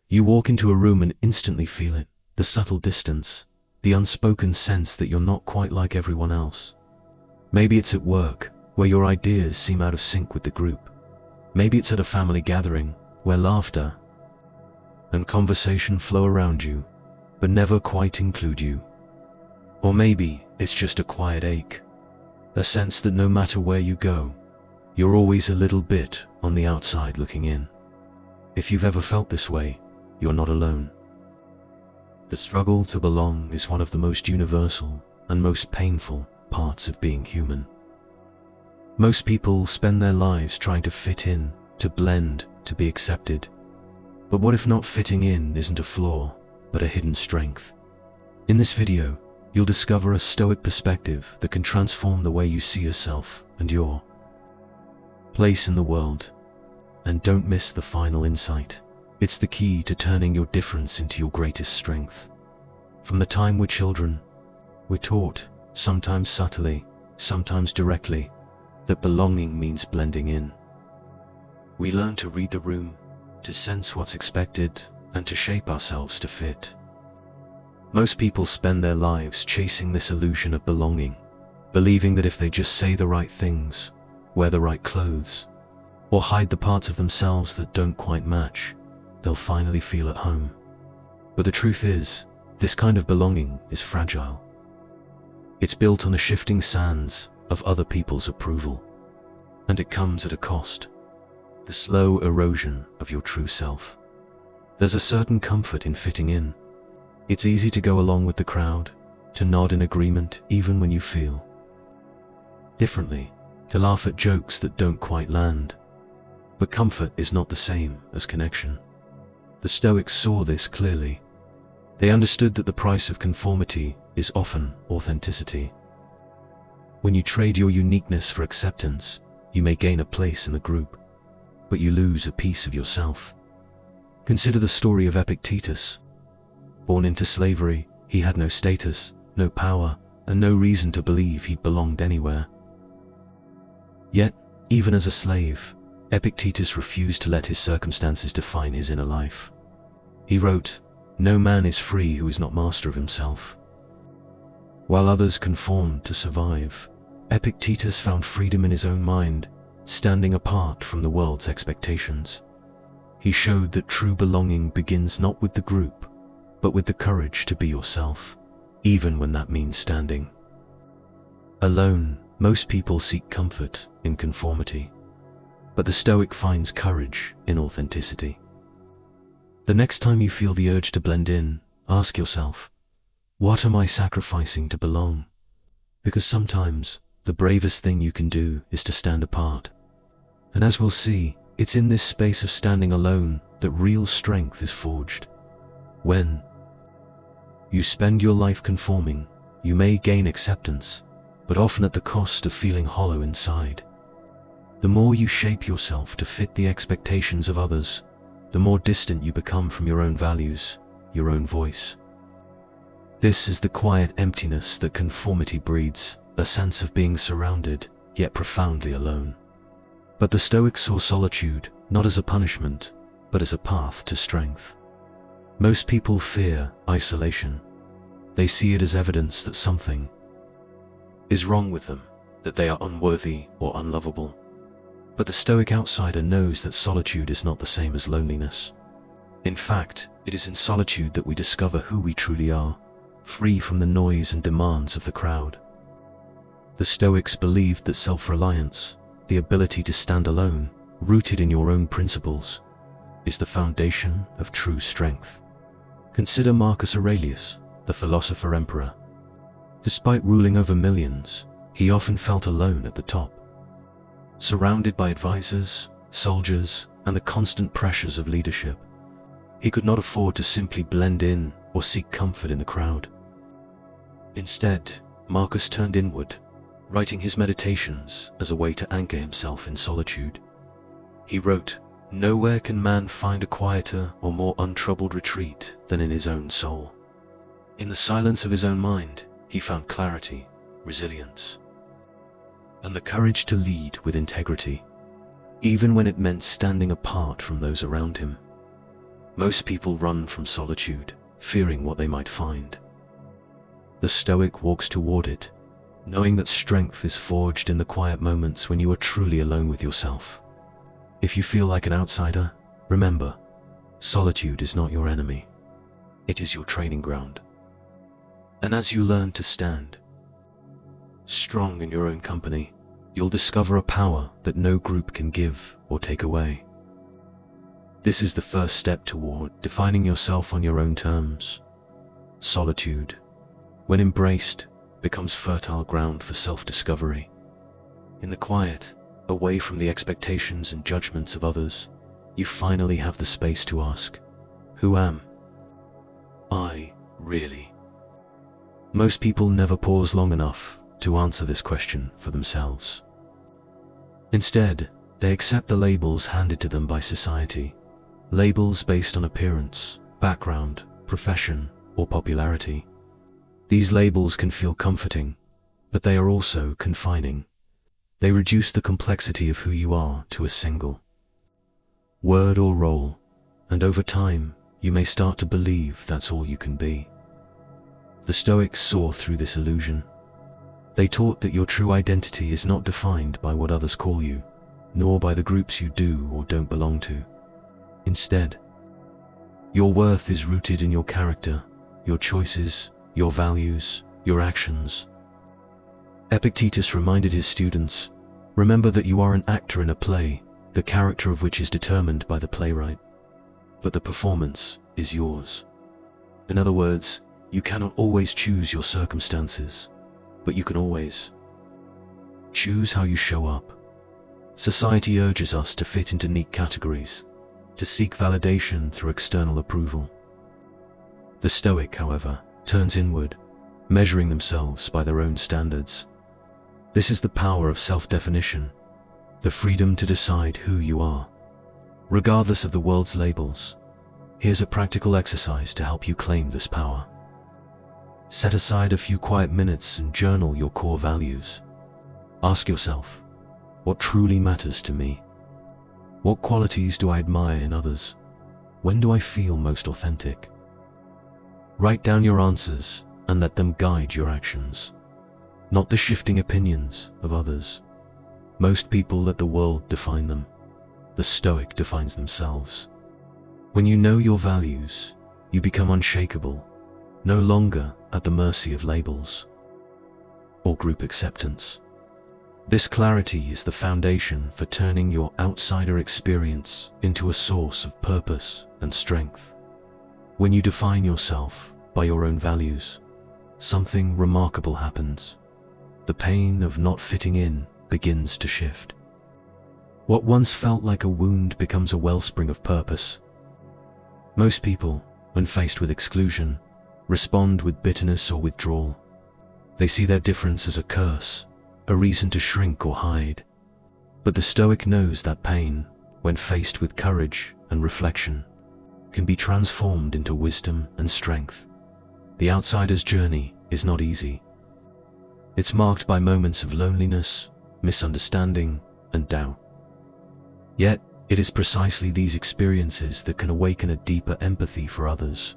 You walk into a room and instantly feel it, the subtle distance, the unspoken sense that you're not quite like everyone else. Maybe it's at work, where your ideas seem out of sync with the group. Maybe it's at a family gathering, where laughter and conversation flow around you, but never quite include you. Or maybe it's just a quiet ache, a sense that no matter where you go, you're always a little bit on the outside looking in. If you've ever felt this way, you're not alone. The struggle to belong is one of the most universal and most painful parts of being human. Most people spend their lives trying to fit in, to blend, to be accepted. But what if not fitting in isn't a flaw, but a hidden strength? In this video, you'll discover a Stoic perspective that can transform the way you see yourself and your place in the world. And don't miss the final insight. It's the key to turning your difference into your greatest strength. From the time we're children, we're taught, sometimes subtly, sometimes directly, that belonging means blending in. We learn to read the room, to sense what's expected, and to shape ourselves to fit. Most people spend their lives chasing this illusion of belonging, believing that if they just say the right things, wear the right clothes, or hide the parts of themselves that don't quite match, they'll finally feel at home. But the truth is, this kind of belonging is fragile. It's built on the shifting sands of other people's approval, and it comes at a cost: the slow erosion of your true self. There's a certain comfort in fitting in. It's easy to go along with the crowd, to nod in agreement even when you feel differently, to laugh at jokes that don't quite land. But comfort is not the same as connection. The Stoics saw this clearly. They understood that the price of conformity is often authenticity. When you trade your uniqueness for acceptance, you may gain a place in the group, but you lose a piece of yourself. Consider the story of Epictetus. Born into slavery, he had no status, no power, and no reason to believe he belonged anywhere. Yet, even as a slave, Epictetus refused to let his circumstances define his inner life. He wrote, "No man is free who is not master of himself." While others conformed to survive, Epictetus found freedom in his own mind, standing apart from the world's expectations. He showed that true belonging begins not with the group, but with the courage to be yourself, even when that means standing alone. Most people seek comfort in conformity, but the Stoic finds courage in authenticity. The next time you feel the urge to blend in, ask yourself, what am I sacrificing to belong? Because sometimes the bravest thing you can do is to stand apart. And as we'll see, it's in this space of standing alone that real strength is forged. When you spend your life conforming, you may gain acceptance, but often at the cost of feeling hollow inside. The more you shape yourself to fit the expectations of others, the more distant you become from your own values, your own voice. This is the quiet emptiness that conformity breeds, a sense of being surrounded, yet profoundly alone. But the Stoics saw solitude not as a punishment, but as a path to strength. Most people fear isolation. They see it as evidence that something is wrong with them, that they are unworthy or unlovable. But the Stoic outsider knows that solitude is not the same as loneliness. In fact, it is in solitude that we discover who we truly are, free from the noise and demands of the crowd. The Stoics believed that self-reliance, the ability to stand alone, rooted in your own principles, is the foundation of true strength. Consider Marcus Aurelius, the philosopher-emperor. Despite ruling over millions, he often felt alone at the top. Surrounded by advisors, soldiers, and the constant pressures of leadership, he could not afford to simply blend in or seek comfort in the crowd. Instead, Marcus turned inward, writing his meditations as a way to anchor himself in solitude. He wrote, "Nowhere can man find a quieter or more untroubled retreat than in his own soul." In the silence of his own mind, he found clarity, resilience, and the courage to lead with integrity, even when it meant standing apart from those around him. Most people run from solitude, fearing what they might find. The Stoic walks toward it, knowing that strength is forged in the quiet moments when you are truly alone with yourself. If you feel like an outsider, remember, solitude is not your enemy. It is your training ground. And as you learn to stand strong in your own company, you'll discover a power that no group can give or take away. This is the first step toward defining yourself on your own terms. Solitude, when embraced, becomes fertile ground for self-discovery. In the quiet, away from the expectations and judgments of others, you finally have the space to ask, who am I really? Most people never pause long enough to answer this question for themselves. Instead, they accept the labels handed to them by society. Labels based on appearance, background, profession, or popularity. These labels can feel comforting, but they are also confining. They reduce the complexity of who you are to a single word or role, and over time, you may start to believe that's all you can be. The Stoics saw through this illusion. They taught that your true identity is not defined by what others call you, nor by the groups you do or don't belong to. Instead, your worth is rooted in your character, your choices, your values, your actions. Epictetus reminded his students, remember that you are an actor in a play, the character of which is determined by the playwright, but the performance is yours. In other words, you cannot always choose your circumstances, but you can always choose how you show up. Society urges us to fit into neat categories, to seek validation through external approval. The Stoic, however, turns inward, measuring themselves by their own standards. This is the power of self-definition, the freedom to decide who you are, regardless of the world's labels. Here's a practical exercise to help you claim this power. Set aside a few quiet minutes and journal your core values. Ask yourself, what truly matters to me? What qualities do I admire in others? When do I feel most authentic? Write down your answers and let them guide your actions, not the shifting opinions of others. Most people let the world define them. The Stoic defines themselves. When you know your values, you become unshakable, no longer at the mercy of labels or group acceptance. This clarity is the foundation for turning your outsider experience into a source of purpose and strength. When you define yourself by your own values, something remarkable happens. The pain of not fitting in begins to shift. What once felt like a wound becomes a wellspring of purpose. Most people, when faced with exclusion, respond with bitterness or withdrawal. They see their difference as a curse, a reason to shrink or hide. But the Stoic knows that pain, when faced with courage and reflection, can be transformed into wisdom and strength. The outsider's journey is not easy. It's marked by moments of loneliness, misunderstanding, and doubt. Yet, it is precisely these experiences that can awaken a deeper empathy for others,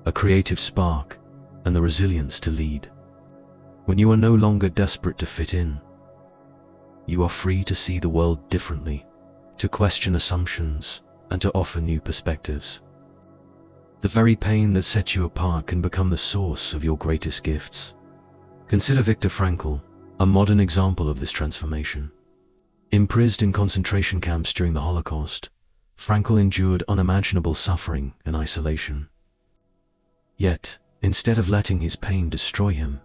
a creative spark, and the resilience to lead. When you are no longer desperate to fit in, you are free to see the world differently, to question assumptions, and to offer new perspectives. The very pain that sets you apart can become the source of your greatest gifts. Consider Viktor Frankl, a modern example of this transformation. Imprisoned in concentration camps during the Holocaust, Frankl endured unimaginable suffering and isolation. Yet, instead of letting his pain destroy him,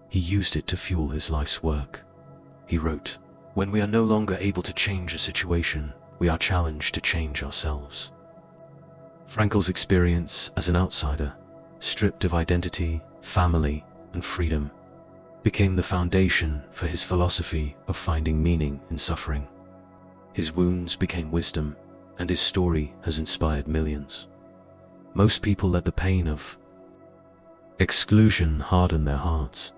he used it to fuel his life's work. He wrote, "When we are no longer able to change a situation, we are challenged to change ourselves." Frankl's experience as an outsider, stripped of identity, family, and freedom, became the foundation for his philosophy of finding meaning in suffering. His wounds became wisdom, and his story has inspired millions. Most people let the pain of exclusion harden their hearts.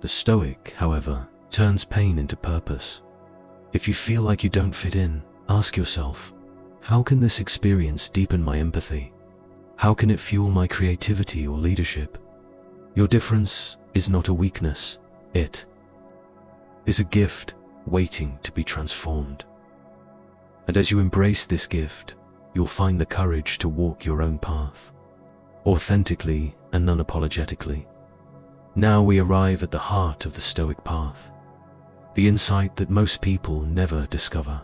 The Stoic, however, turns pain into purpose. If you feel like you don't fit in, ask yourself, how can this experience deepen my empathy? How can it fuel my creativity or leadership? Your difference is not a weakness. It is a gift waiting to be transformed. And as you embrace this gift, you'll find the courage to walk your own path, authentically and unapologetically. Now we arrive at the heart of the Stoic path, the insight that most people never discover.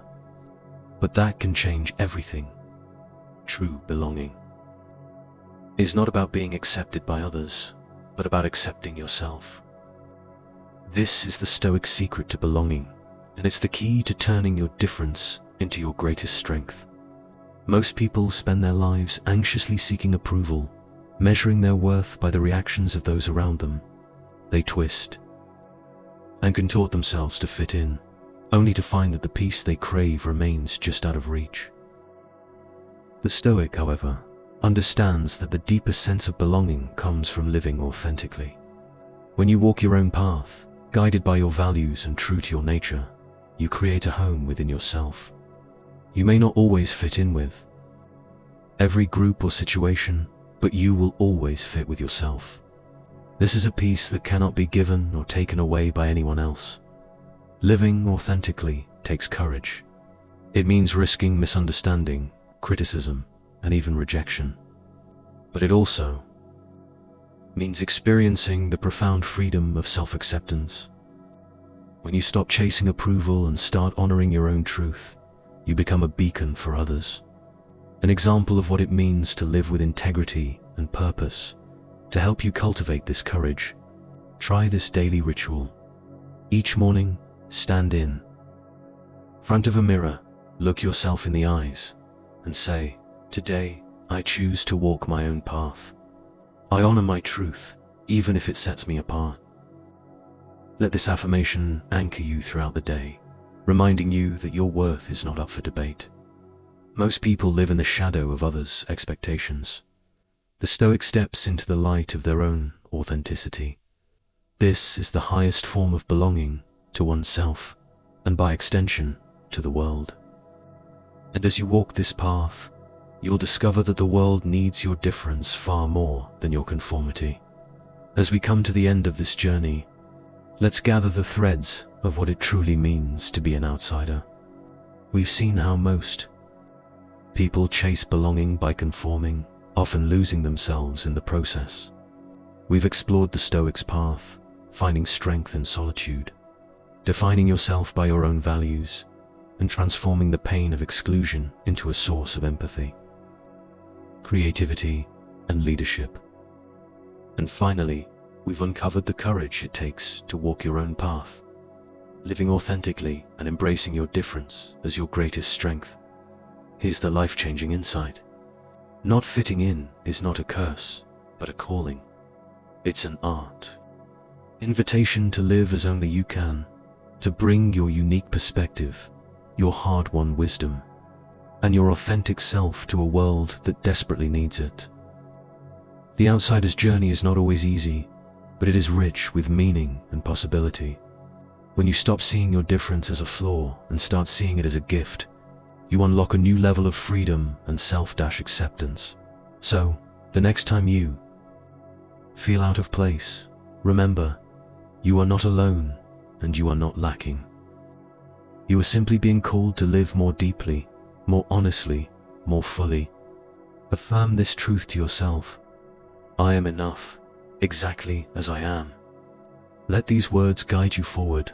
But that can change everything. True belonging is not about being accepted by others, but about accepting yourself. This is the Stoic secret to belonging, and it's the key to turning your difference into your greatest strength. Most people spend their lives anxiously seeking approval, measuring their worth by the reactions of those around them. They twist and contort themselves to fit in, only to find that the peace they crave remains just out of reach. The Stoic, however, understands that the deepest sense of belonging comes from living authentically. When you walk your own path, guided by your values and true to your nature, you create a home within yourself. You may not always fit in with every group or situation, but you will always fit with yourself. This is a peace that cannot be given or taken away by anyone else. Living authentically takes courage. It means risking misunderstanding, criticism, and even rejection. But it also means experiencing the profound freedom of self-acceptance. When you stop chasing approval and start honoring your own truth, you become a beacon for others. An example of what it means to live with integrity and purpose. To help you cultivate this courage, try this daily ritual. Each morning, stand in front of a mirror, look yourself in the eyes, and say, "Today, I choose to walk my own path. I honor my truth, even if it sets me apart." Let this affirmation anchor you throughout the day, reminding you that your worth is not up for debate. Most people live in the shadow of others' expectations. The Stoic steps into the light of their own authenticity. This is the highest form of belonging to oneself, and by extension, to the world. And as you walk this path, you'll discover that the world needs your difference far more than your conformity. As we come to the end of this journey, let's gather the threads of what it truly means to be an outsider. We've seen how most people chase belonging by conforming, often losing themselves in the process. We've explored the Stoic's path, finding strength in solitude, defining yourself by your own values, and transforming the pain of exclusion into a source of empathy, creativity, and leadership. And finally, we've uncovered the courage it takes to walk your own path, living authentically and embracing your difference as your greatest strength. Here's the life-changing insight. Not fitting in is not a curse, but a calling. It's an art. Invitation to live as only you can, to bring your unique perspective, your hard-won wisdom, and your authentic self to a world that desperately needs it. The outsider's journey is not always easy, but it is rich with meaning and possibility. When you stop seeing your difference as a flaw and start seeing it as a gift, you unlock a new level of freedom and self-acceptance. So, the next time you feel out of place, remember, you are not alone and you are not lacking. You are simply being called to live more deeply, more honestly, more fully. Affirm this truth to yourself. I am enough, exactly as I am. Let these words guide you forward,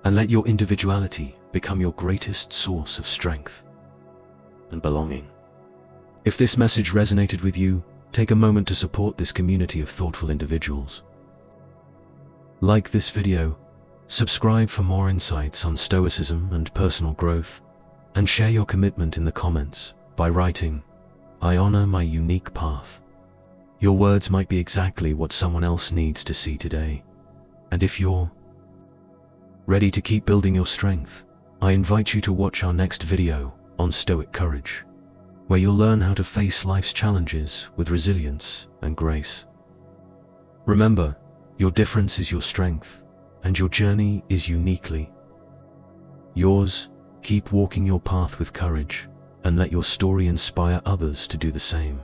and let your individuality become your greatest source of strength and belonging. If this message resonated with you, take a moment to support this community of thoughtful individuals. Like this video, subscribe for more insights on Stoicism and personal growth, and share your commitment in the comments by writing, "I honor my unique path." Your words might be exactly what someone else needs to see today. And if you're ready to keep building your strength, I invite you to watch our next video on Stoic courage, where you'll learn how to face life's challenges with resilience and grace. Remember, your difference is your strength, and your journey is uniquely yours. Keep walking your path with courage, and let your story inspire others to do the same.